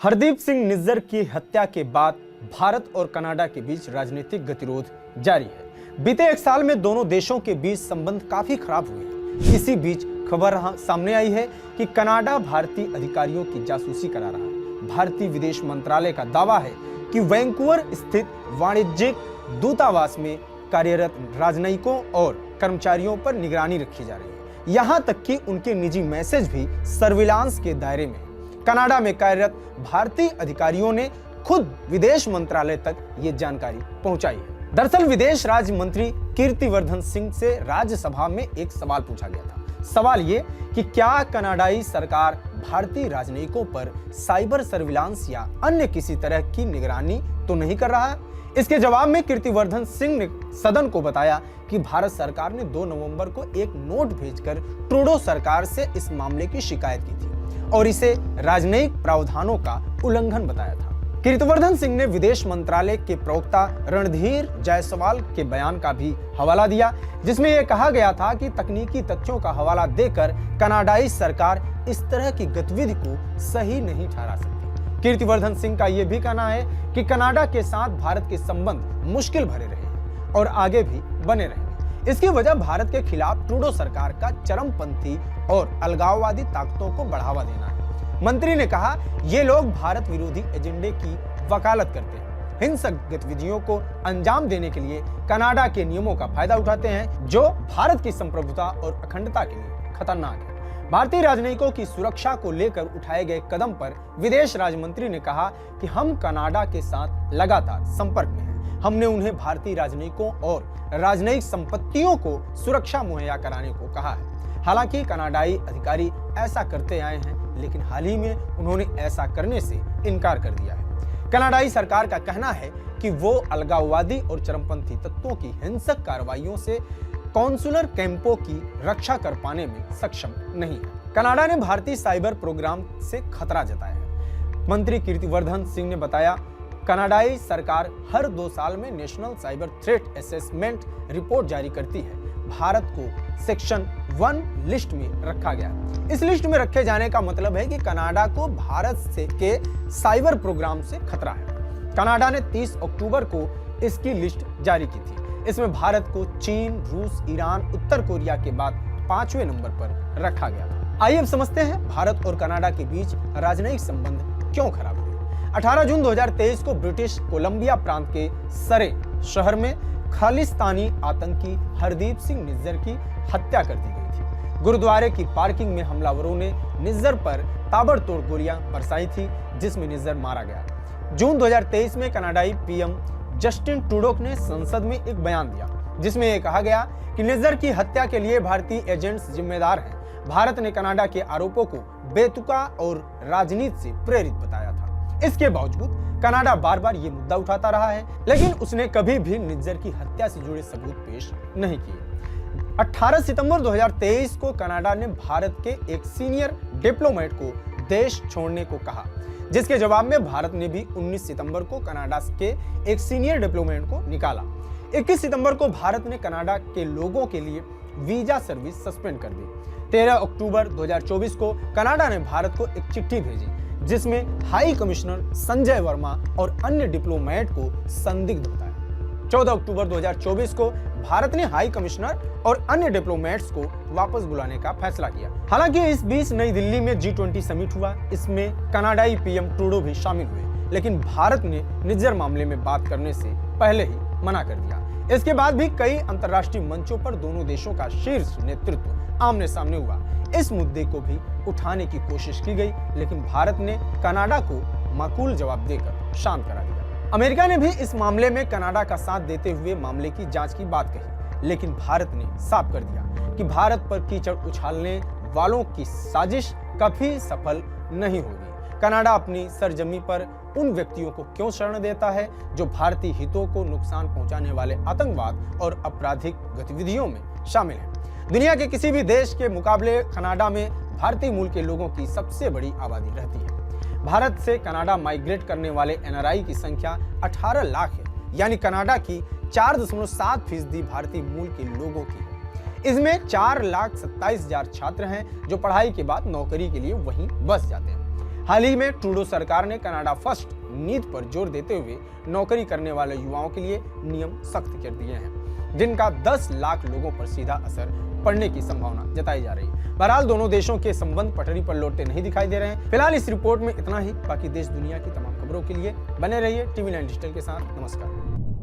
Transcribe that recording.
हरदीप सिंह निज्जर की हत्या के बाद भारत और कनाडा के बीच राजनीतिक गतिरोध जारी है। बीते एक साल में दोनों देशों के बीच संबंध काफी खराब हुए हैं। इसी बीच खबर सामने आई है कि कनाडा भारतीय अधिकारियों की जासूसी करा रहा है। भारतीय विदेश मंत्रालय का दावा है कि वैंकूवर स्थित वाणिज्यिक दूतावास में कार्यरत राजनयिकों और कर्मचारियों पर निगरानी रखी जा रही है। यहां तक कि उनके निजी मैसेज भी सर्विलांस के दायरे में है। कनाडा में कार्यरत भारतीय अधिकारियों ने खुद विदेश मंत्रालय तक ये जानकारी पहुंचाई है। दरअसल विदेश राज्य मंत्री कीर्तिवर्धन सिंह से राज्यसभा में एक सवाल पूछा गया था। सवाल ये कि क्या कनाडाई सरकार भारतीय राजनयिकों पर साइबर सर्विलांस या अन्य किसी तरह की निगरानी तो नहीं कर रहा है। इसके जवाब में कीर्तिवर्धन सिंह ने सदन को बताया कि भारत सरकार ने 2 नवंबर को एक नोट भेजकर ट्रूडो सरकार से इस मामले की शिकायत की थी और इसे राजनयिक प्रावधानों का उल्लंघन बताया था। कीर्तिवर्धन सिंह ने विदेश मंत्रालय के प्रवक्ता रणधीर जायसवाल के बयान का भी हवाला दिया, जिसमें यह कहा गया था कि तकनीकी तथ्यों का हवाला देकर कनाडाई सरकार इस तरह की गतिविधि को सही नहीं ठहरा सकती। कीर्तिवर्धन सिंह का यह भी कहना है कि कनाडा के साथ भारत के संबंध मुश्किल भरे रहे हैं और आगे भी बने रहेंगे। इसकी वजह भारत के खिलाफ ट्रूडो सरकार का चरमपंथी और अलगाववादी ताकतों को बढ़ावा देना है। मंत्री ने कहा, ये लोग भारत विरोधी एजेंडे की वकालत करते हैं, हिंसक गतिविधियों को अंजाम देने के लिए कनाडा के नियमों का फायदा उठाते हैं, जो भारत की संप्रभुता और अखंडता के लिए खतरनाक है। भारतीय राजनयिकों की सुरक्षा को लेकर उठाए गए कदम पर विदेश राज्य मंत्री ने कहा कि हम कनाडा के साथ लगातार संपर्क में हैं। हमने उन्हें भारतीय राजनयिकों और राजनयिक संपत्तियों को सुरक्षा मुहैया कराने को कहा है। हालांकि कनाडाई अधिकारी ऐसा करते आए हैं, लेकिन हाल ही में उन्होंने ऐसा करने से इनकार कर दिया है। कनाडाई सरकार का कहना है कि वो अलगाववादी और चरमपंथी तत्वों की हिंसक कार्रवाइयों से कॉन्सुलर कैंपों की रक्षा कर पाने में सक्षम नहीं है। कनाडा ने भारतीय साइबर प्रोग्राम से खतरा जताया है। मंत्री कीर्तिवर्धन सिंह ने बताया, कनाडाई सरकार हर 2 साल में national cyber threat assessment report जारी करती है। भारत को सेक्शन 1 लिस्ट में रखा गया। इस लिस्ट में रखे जाने का मतलब है कि कनाडा को भारत से के साइबर प्रोग्राम से खतरा है। कनाडा ने 30 अक्टूबर को इसकी लिस्ट जारी की थी। इसमें भारत को चीन, रूस, ईरान, उत्तर कोरिया के बाद 5वें नंबर पर रखा गया था। आइए अब समझते हैं भारत और कनाडा के बीच राजनयिक संबंध क्यों खराब हुए। 18 जून 2023 को ब्रिटिश कोलंबिया प्रांत के सरे शहर में खालिस्तानी आतंकी हरदीप सिंह निज्जर की हत्या कर दी गई थी। गुरुद्वारे की पार्किंग में हमलावरों ने निज्जर पर ताबड़तोड़ गोलियां बरसाई थी, जिसमें निज्जर मारा गया। जून 2023 में कनाडाई पीएम जस्टिन ट्रूडो ने संसद में एक बयान दिया, जिसमें यह कहा गया कि निज्जर की हत्या के लिए भारतीय एजेंट्स जिम्मेदार हैं। भारत ने कनाडा के आरोपों को बेतुका और राजनीति से प्रेरित बताया था। इसके बावजूद कनाडा बार बार ये मुद्दा उठाता रहा है, लेकिन उसने कभी भी निज्जर की हत्या से जुड़े सबूत पेश नहीं किए। 18 सितंबर 2023 को कनाडा ने भारत के एक सीनियर डिप्लोमेट को देश छोड़ने को कहा, जिसके जवाब में भारत ने भी 19 सितंबर को कनाडा के एक सीनियर डिप्लोमेट को निकाला। 21 सितंबर को भारत ने कनाडा के लोगों के लिए वीजा सर्विस सस्पेंड कर दी। 13 अक्टूबर 2024 को कनाडा ने भारत को एक चिट्ठी भेजी, जिसमें हाई कमिश्नर संजय वर्मा और अन्य डिप्लोमेट को संदिग्ध बताया। 14 अक्टूबर 2024 को भारत ने हाई कमिश्नर और अन्य डिप्लोमेट्स को वापस बुलाने का फैसला किया। हालांकि इस बीच नई दिल्ली में G20 समिट हुआ। इसमें कनाडाई पीएम ट्रूडो भी शामिल हुए, लेकिन भारत ने निज्जर मामले में बात करने से पहले ही मना कर दिया। इसके बाद भी कई अंतर्राष्ट्रीय मंचों पर दोनों देशों का शीर्ष नेतृत्व आमने सामने हुआ। इस मुद्दे को भी उठाने की कोशिश की गई, लेकिन भारत ने कनाडा को माकूल जवाब देकर शांत करा दिया। अमेरिका ने भी इस मामले में कनाडा का साथ देते हुए मामले की जांच की बात कही, लेकिन भारत ने साफ कर दिया कि भारत पर कीचड़ उछालने वालों की साजिश कभी सफल नहीं होगी। कनाडा अपनी सरजमी पर उन व्यक्तियों को क्यों शरण देता है जो भारतीय हितों को नुकसान पहुंचाने वाले आतंकवाद और आपराधिक गतिविधियों में शामिल हैं। दुनिया के किसी भी देश के मुकाबले कनाडा में भारतीय मूल के लोगों की सबसे बड़ी आबादी रहती है। भारत से कनाडा माइग्रेट करने वाले एनआरआई की संख्या 18 लाख है, यानी कनाडा की 4.7% भारतीय मूल के लोगों की है। इसमें 4,27,000 छात्र हैं जो पढ़ाई के बाद नौकरी के लिए वहीं बस जाते हैं। हाल ही में ट्रूडो सरकार ने कनाडा फर्स्ट नीति पर जोर देते हुए नौकरी करने वाले युवाओं के लिए नियम सख्त कर दिए हैं, जिनका 10 लाख लोगों पर सीधा असर पड़ने की संभावना जताई जा रही है। बहरहाल दोनों देशों के संबंध पटरी पर लौटते नहीं दिखाई दे रहे हैं। फिलहाल इस रिपोर्ट में इतना ही। बाकी देश दुनिया की तमाम खबरों के लिए बने रहिए TV9 डिजिटल के साथ। नमस्कार।